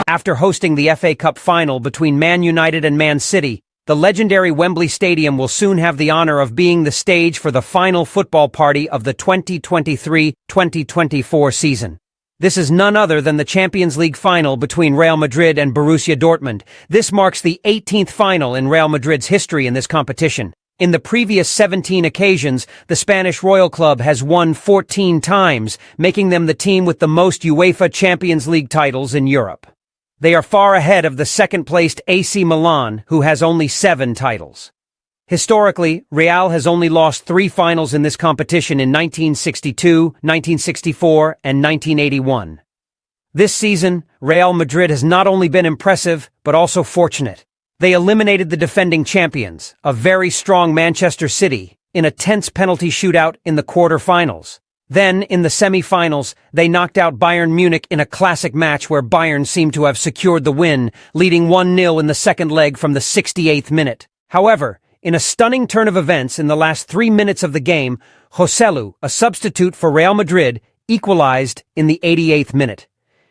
After hosting the FA Cup final between Man United and Man City, the legendary Wembley Stadium will soon have the honor of being the stage for the final football party of the 2023-2024 season. This is none other than the Champions League final between Real Madrid and Borussia Dortmund. This marks the 18th final in Real Madrid's history in this competition. In the previous 17 occasions, the Spanish Royal Club has won 14 times, making them the team with the most UEFA Champions League titles in Europe. They are far ahead of the second-placed AC Milan, who has only 7 titles. Historically, Real has only lost 3 finals in this competition in 1962, 1964, and 1981. This season, Real Madrid has not only been impressive, but also fortunate. They eliminated the defending champions, a very strong Manchester City, in a tense penalty shootout in the quarter-finals. Then, in the semi-finals, they knocked out Bayern Munich in a classic match where Bayern seemed to have secured the win, leading 1-0 in the second leg from the 68th minute. However, in a stunning turn of events in the last 3 minutes of the game, Joselu, a substitute for Real Madrid, equalized in the 88th minute.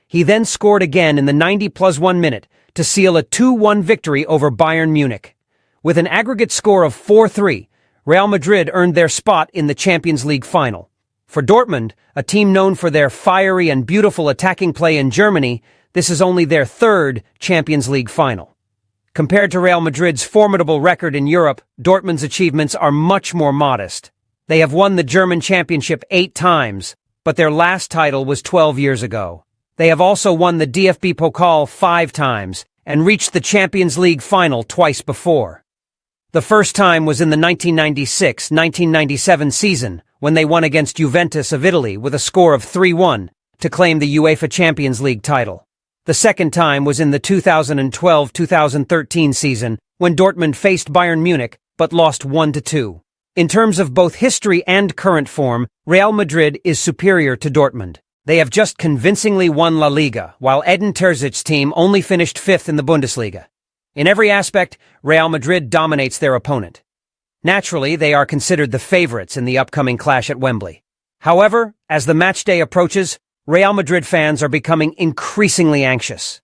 He then scored again in the 90+1 minute to seal a 2-1 victory over Bayern Munich. With an aggregate score of 4-3, Real Madrid earned their spot in the Champions League final. For Dortmund, a team known for their fiery and beautiful attacking play in Germany, this is only their 3rd Champions League final. Compared to Real Madrid's formidable record in Europe, Dortmund's achievements are much more modest. They have won the German championship 8 times, but their last title was 12 years ago. They have also won the DFB Pokal 5 times and reached the Champions League final twice before. The first time was in the 1996-1997 season, when they won against Juventus of Italy with a score of 3-1 to claim the UEFA Champions League title. The second time was in the 2012-2013 season, when Dortmund faced Bayern Munich but lost 1-2. In terms of both history and current form, Real Madrid is superior to Dortmund. They have just convincingly won La Liga, while Edin Terzic's team only finished 5th in the Bundesliga. In every aspect, Real Madrid dominates their opponent. Naturally, they are considered the favorites in the upcoming clash at Wembley. However, as the match day approaches, Real Madrid fans are becoming increasingly anxious.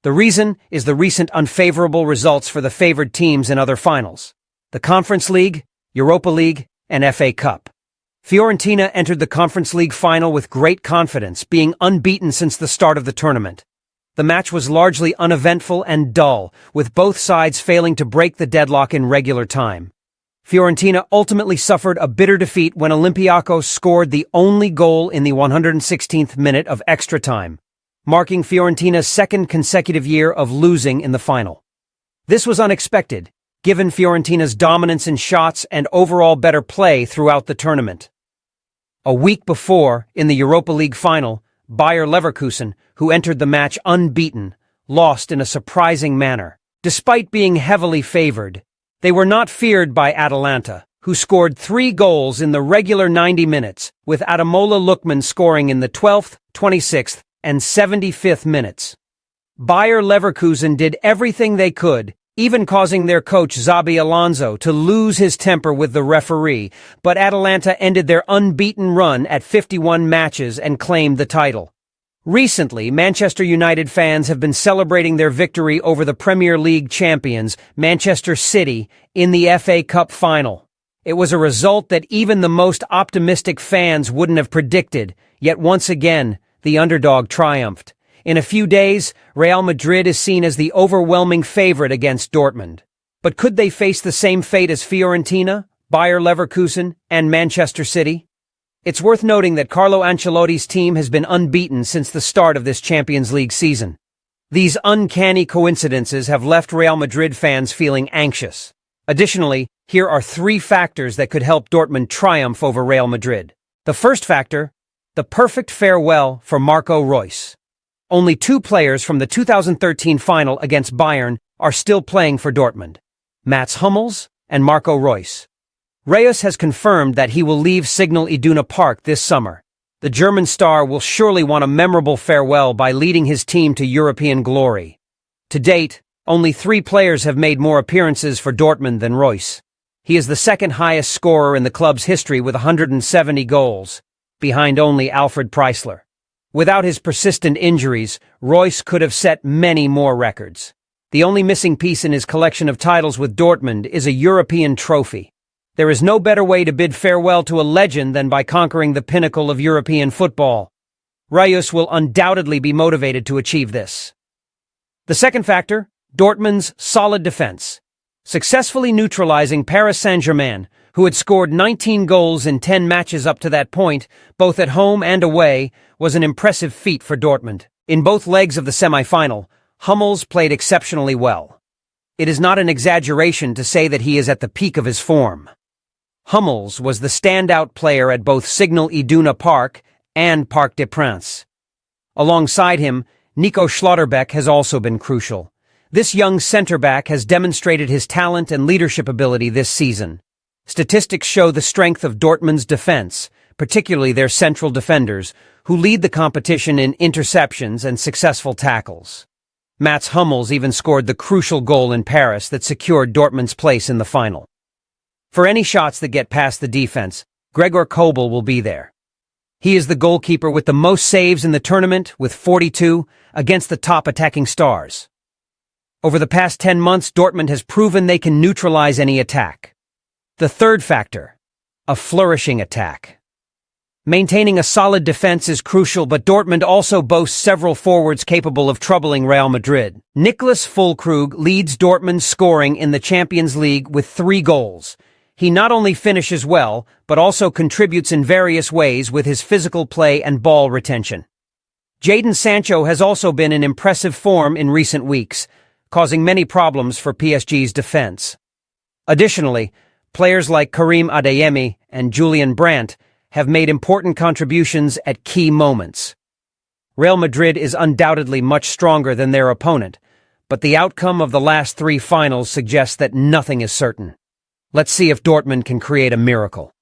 The reason is the recent unfavorable results for the favored teams in other finals: the Conference League, Europa League, and FA Cup. Fiorentina entered the Conference League final with great confidence, being unbeaten since the start of the tournament. The match was largely uneventful and dull, with both sides failing to break the deadlock in regular time. Fiorentina ultimately suffered a bitter defeat when Olympiacos scored the only goal in the 116th minute of extra time, marking Fiorentina's 2nd consecutive year of losing in the final. This was unexpected, given Fiorentina's dominance in shots and overall better play throughout the tournament. A week before, in the Europa League final, Bayer Leverkusen, who entered the match unbeaten, lost in a surprising manner. Despite being heavily favored, they were not feared by Atalanta, who scored 3 goals in the regular 90 minutes, with Ademola Lookman scoring in the 12th, 26th, and 75th minutes. Bayer Leverkusen did everything they could, even causing their coach Xabi Alonso to lose his temper with the referee, but Atalanta ended their unbeaten run at 51 matches and claimed the title. Recently, Manchester United fans have been celebrating their victory over the Premier League champions, Manchester City, in the FA Cup final. It was a result that even the most optimistic fans wouldn't have predicted, yet once again, the underdog triumphed. In a few days, Real Madrid is seen as the overwhelming favorite against Dortmund. But could they face the same fate as Fiorentina, Bayer Leverkusen, and Manchester City? It's worth noting that Carlo Ancelotti's team has been unbeaten since the start of this Champions League season. These uncanny coincidences have left Real Madrid fans feeling anxious. Additionally, here are 3 factors that could help Dortmund triumph over Real Madrid. The first factor, the perfect farewell for Marco Reus. Only 2 players from the 2013 final against Bayern are still playing for Dortmund: Mats Hummels and Marco Reus. Reus has confirmed that he will leave Signal Iduna Park this summer. The German star will surely want a memorable farewell by leading his team to European glory. To date, only 3 players have made more appearances for Dortmund than Reus. He is the 2nd highest scorer in the club's history with 170 goals. behind only Alfred Preisler. Without his persistent injuries, Royce could have set many more records. The only missing piece in his collection of titles with Dortmund is a European trophy. There is no better way to bid farewell to a legend than by conquering the pinnacle of European football. Reus will undoubtedly be motivated to achieve this. The second factor, Dortmund's solid defense. Successfully neutralizing Paris Saint-Germain, who had scored 19 goals in 10 matches up to that point, both at home and away, was an impressive feat for Dortmund. In both legs of the semi-final, Hummels played exceptionally well. It is not an exaggeration to say that he is at the peak of his form. Hummels was the standout player at both Signal Iduna Park and Parc des Princes. Alongside him, Nico Schlotterbeck has also been crucial. This young centre-back has demonstrated his talent and leadership ability this season. Statistics show the strength of Dortmund's defense, particularly their central defenders, who lead the competition in interceptions and successful tackles. Mats Hummels even scored the crucial goal in Paris that secured Dortmund's place in the final. For any shots that get past the defense, Gregor Kobel will be there. He is the goalkeeper with the most saves in the tournament, with 42, against the top attacking stars. Over the past 10 months, Dortmund has proven they can neutralize any attack. The third factor, a flourishing attack. Maintaining a solid defense is crucial, but Dortmund also boasts several forwards capable of troubling Real Madrid. Niklas Füllkrug leads Dortmund's scoring in the Champions League with 3 goals. He not only finishes well, but also contributes in various ways with his physical play and ball retention. Jadon Sancho has also been in impressive form in recent weeks, causing many problems for PSG's defense. Additionally, players like Karim Adeyemi and Julian Brandt have made important contributions at key moments. Real Madrid is undoubtedly much stronger than their opponent, but the outcome of the last 3 finals suggests that nothing is certain. Let's see if Dortmund can create a miracle.